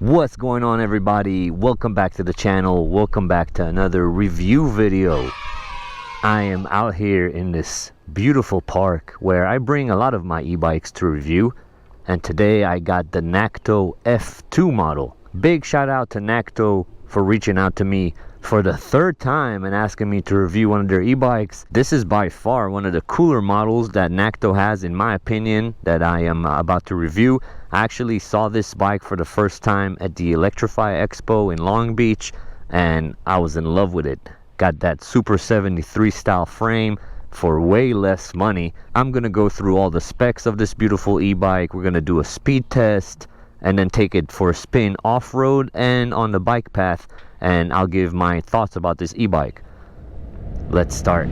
What's going on, everybody? Welcome back to the channel. Welcome back to another review video. I am out here in this beautiful park where I bring a lot of my e-bikes to review, and today I got the NAKTO F2 model. Big shout out to NAKTO for reaching out to me for the third time and asking me to review one of their e-bikes. This is by far one of the cooler models that NAKTO has, in my opinion, that I am about to review. I actually saw this bike for the first time at the Electrify Expo in Long Beach, and I was in love with it. Got that Super 73 style frame for way less money. I'm gonna go through all the specs of this beautiful e-bike. We're gonna do a speed test and then take it for a spin off-road and on the bike path, and I'll give my thoughts about this e-bike. Let's start.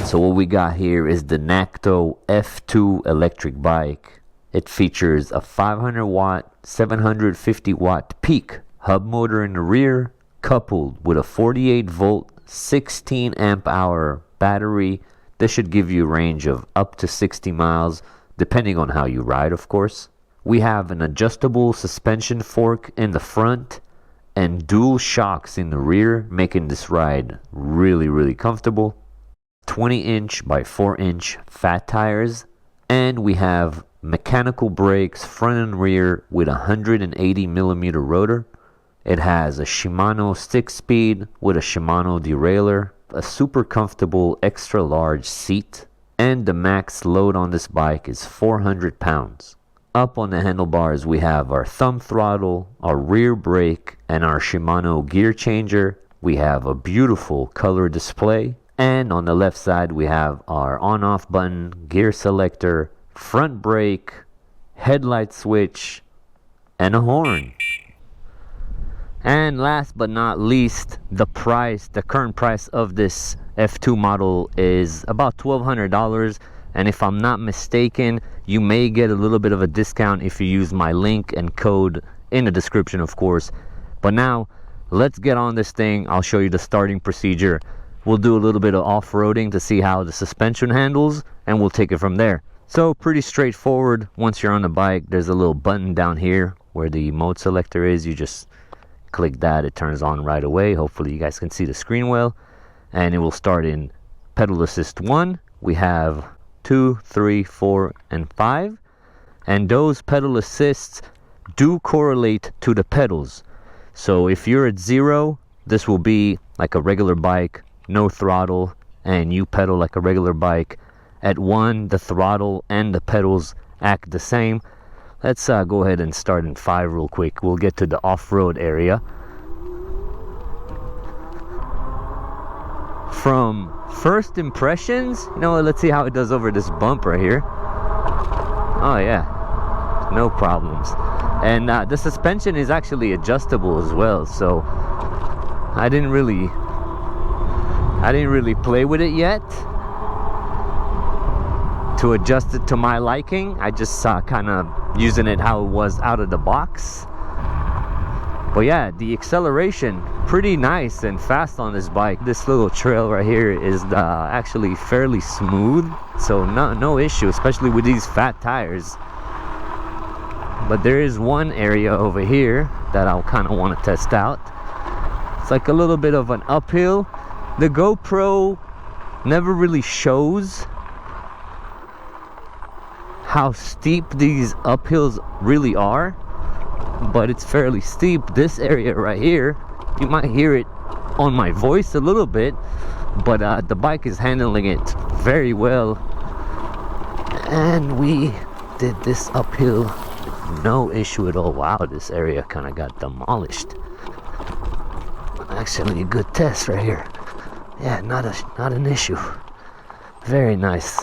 So what we got here is the NAKTO F2 electric bike. It features a 500 watt, 750 watt peak hub motor in the rear, coupled with a 48 volt, 16 amp hour battery. This should give you a range of up to 60 miles, depending on how you ride, of course. We have an adjustable suspension fork in the front and dual shocks in the rear, making this ride really comfortable. 20-inch by 4-inch fat tires, and we have mechanical brakes front and rear with a 180 millimeter rotor. It has a Shimano 6-speed with a Shimano derailleur, a super comfortable extra large seat, and the max load on this bike is 400 pounds. Up on the handlebars we have our thumb throttle, our rear brake, and our Shimano gear changer. We have a beautiful color display, and on the left side we have our on-off button, gear selector, front brake, headlight switch, and a horn. And last but not least, the price. The current price of this F2 model is about $1,200, and if I'm not mistaken, you may get a little bit of a discount if you use my link and code in the description, of course. But now let's get on this thing. I'll show you the starting procedure. We'll do a little bit of off-roading to see how the suspension handles, and we'll take it from there. So pretty straightforward. Once you're on the bike, there's a little button down here where the mode selector is. You just click that, it turns on right away. Hopefully you guys can see the screen well, and it will start in pedal assist 1. We have 2, 3, 4, and 5, and those pedal assists do correlate to the pedals. So if you're at 0, this will be like a regular bike, no throttle, and you pedal like a regular bike. At 1, the throttle and the pedals act the same. Let's go ahead and start in 5 real quick. We'll get to the off-road area. From first impressions, let's see how it does over this bump right here. Oh yeah, no problems. And the suspension is actually adjustable as well, so I didn't really play with it yet to adjust it to my liking. I just kind of using it how it was out of the box. But yeah, the acceleration pretty nice and fast on this bike. This little trail right here is actually fairly smooth, so no issue, especially with these fat tires. But there is one area over here that I'll kind of want to test out. It's like a little bit of an uphill. The GoPro never really shows how steep these uphills really are, but it's fairly steep. This area right here, you might hear it on my voice a little bit, but the bike is handling it very well, and we did this uphill with no issue at all. Wow, this area kind of got demolished. Actually a good test right here. Yeah, not an issue. Very nice.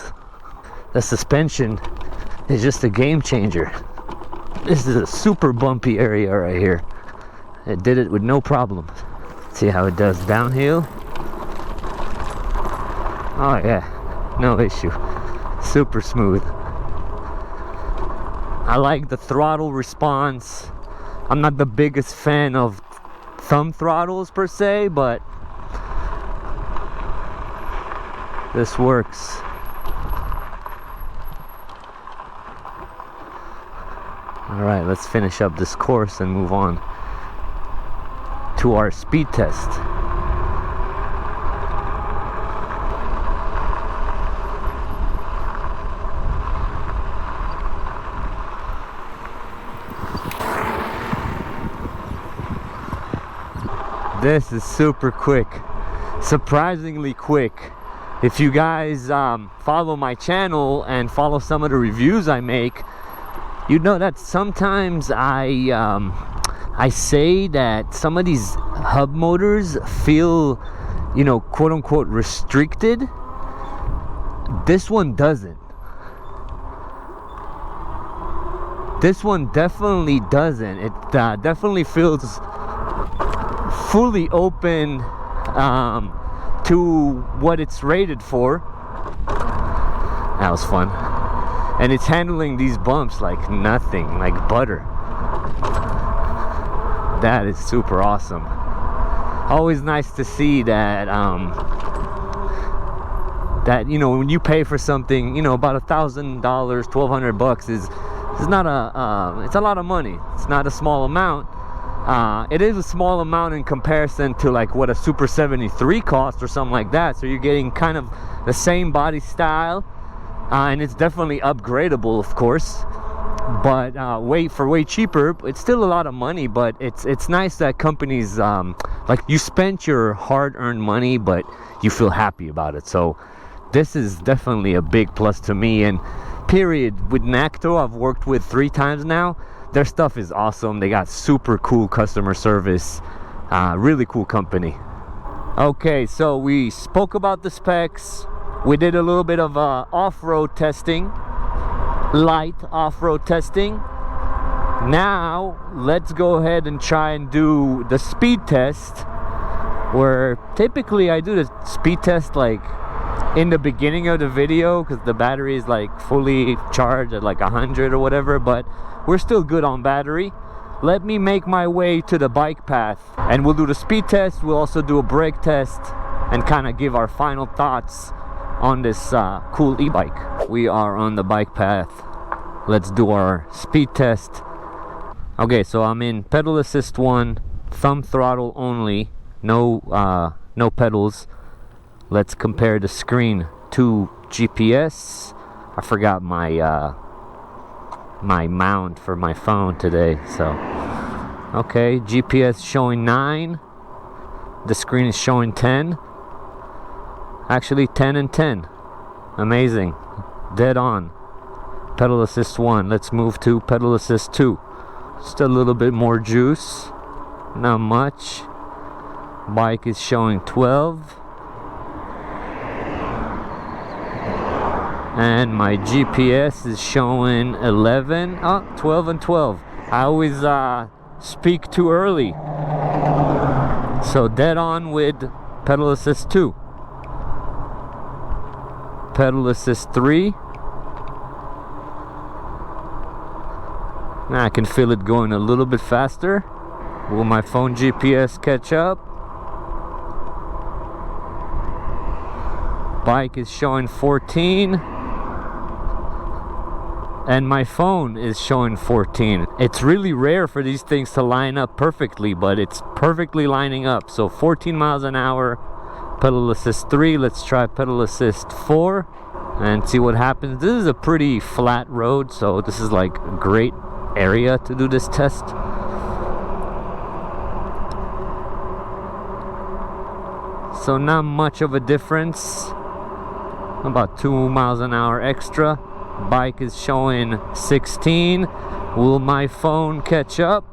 The suspension is just a game changer. This is a super bumpy area right here. It did it with no problem. See how it does downhill. Oh yeah, no issue. Super smooth. I like the throttle response. I'm not the biggest fan of thumb throttles per se, but this works. Alright, let's finish up this course and move on. to our speed test. This is super quick, surprisingly quick. If you guys follow my channel and follow some of the reviews I make, you know that sometimes I say that some of these hub motors feel, you know, quote unquote restricted. This one doesn't. This one definitely doesn't. It definitely feels fully open to what it's rated for. That was fun. And it's handling these bumps like nothing, like butter. That is super awesome. Always nice to see that that, you know, when you pay for something, you know, about $1,000, $1,200 is not a it's a lot of money. It's not a small amount. It is a small amount in comparison to like what a Super 73 costs or something like that. So you're getting kind of the same body style, and it's definitely upgradable, of course, but way cheaper. It's still a lot of money, but it's nice that companies like, you spent your hard-earned money, but you feel happy about it. So this is definitely a big plus to me. And period, with NAKTO, I've worked with 3 times now. Their stuff is awesome. They got super cool customer service. Really cool company. Okay, so we spoke about the specs. We did a little bit of off-road testing, light off-road testing. Now let's go ahead and try and do the speed test, where typically I do the speed test like in the beginning of the video because the battery is like fully charged at like 100 or whatever, but we're still good on battery. Let me make my way to the bike path and we'll do the speed test. We'll also do a brake test and kind of give our final thoughts on this cool e-bike. We are on the bike path. Let's do our speed test. Okay, so I'm in pedal assist 1, thumb throttle only, no pedals. Let's compare the screen to GPS. I forgot my my mount for my phone today, so okay, GPS showing 9, the screen is showing 10, actually 10 and 10. Amazing, dead on. Pedal assist 1. Let's move to pedal assist 2. Just a little bit more juice, not much. Bike is showing 12, and my GPS is showing 11. Oh, 12 and 12. I always speak too early. So dead on with pedal assist 2. Pedal assist 3. Now I can feel it going a little bit faster. Will my phone GPS catch up? Bike is showing 14. And my phone is showing 14. It's really rare for these things to line up perfectly, but it's perfectly lining up. So 14 miles an hour, pedal assist 3. Let's try pedal assist 4 and see what happens. This is a pretty flat road, so this is like a great area to do this test. So not much of a difference, about 2 miles an hour extra. Bike is showing 16. Will my phone catch up?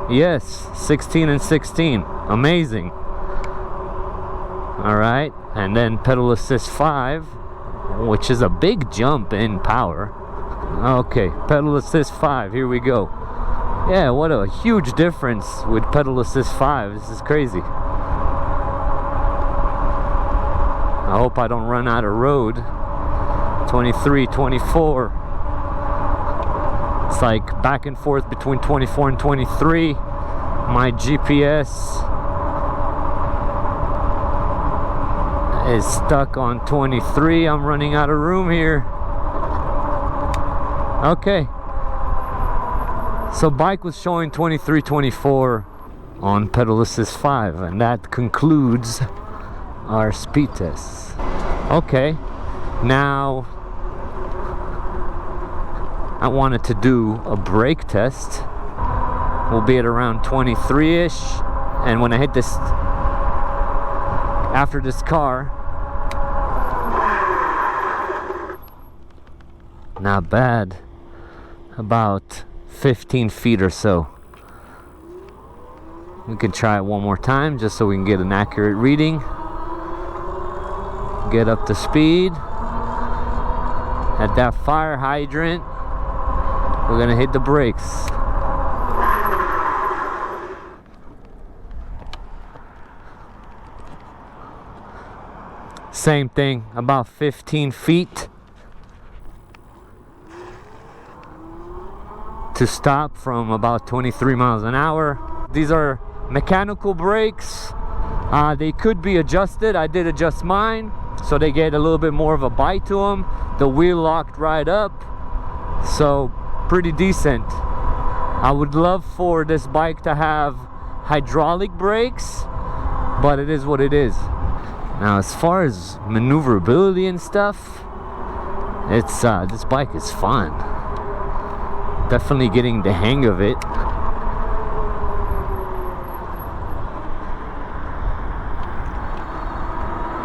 Yes, 16 and 16. Amazing. All right, and then pedal assist 5, which is a big jump in power. Okay, pedal assist 5, here we go. Yeah, what a huge difference with pedal assist 5. This is crazy. I hope I don't run out of road. 23, 24. It's like back and forth between 24 and 23. My GPS is stuck on 23. I'm running out of room here. Okay. So bike was showing 23-24 on pedal assist 5, and that concludes our speed tests. Okay, now I wanted to do a brake test. We'll be at around 23-ish, and when I hit this, after this car, not bad, about 15 feet or so. We can try it one more time just so we can get an accurate reading. Get up to speed. At that fire hydrant, we're gonna hit the brakes. Same thing, about 15 feet to stop from about 23 miles an hour. These are mechanical brakes. They could be adjusted. I did adjust mine so they get a little bit more of a bite to them. The wheel locked right up, so pretty decent. I would love for this bike to have hydraulic brakes, but it is what it is. Now, as far as maneuverability and stuff, it's this bike is fun. Definitely getting the hang of it.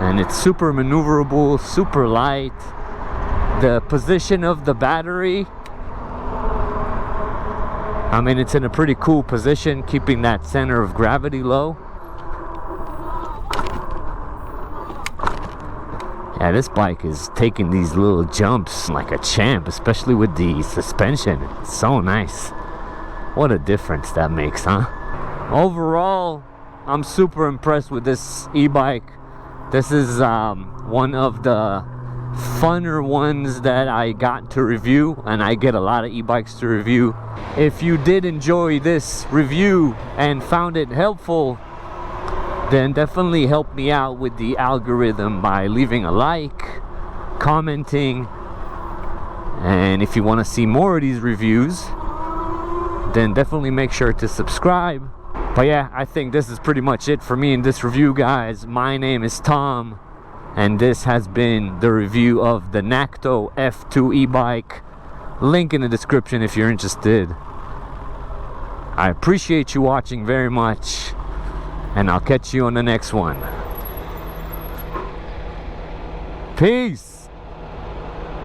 And it's super maneuverable, super light. The position of the battery, I mean, it's in a pretty cool position, keeping that center of gravity low. Yeah, this bike is taking these little jumps like a champ, especially with the suspension. It's so nice. What a difference that makes, huh? Overall, I'm super impressed with this e-bike. This is one of the funner ones that I got to review, and I get a lot of e-bikes to review. If you did enjoy this review and found it helpful, then definitely help me out with the algorithm by leaving a like, commenting, and if you want to see more of these reviews, then definitely make sure to subscribe. But yeah, I think this is pretty much it for me in this review, guys. My name is Tom, and this has been the review of the NAKTO F2 e-bike. Link in the description if you're interested. I appreciate you watching very much, and I'll catch you on the next one. Peace!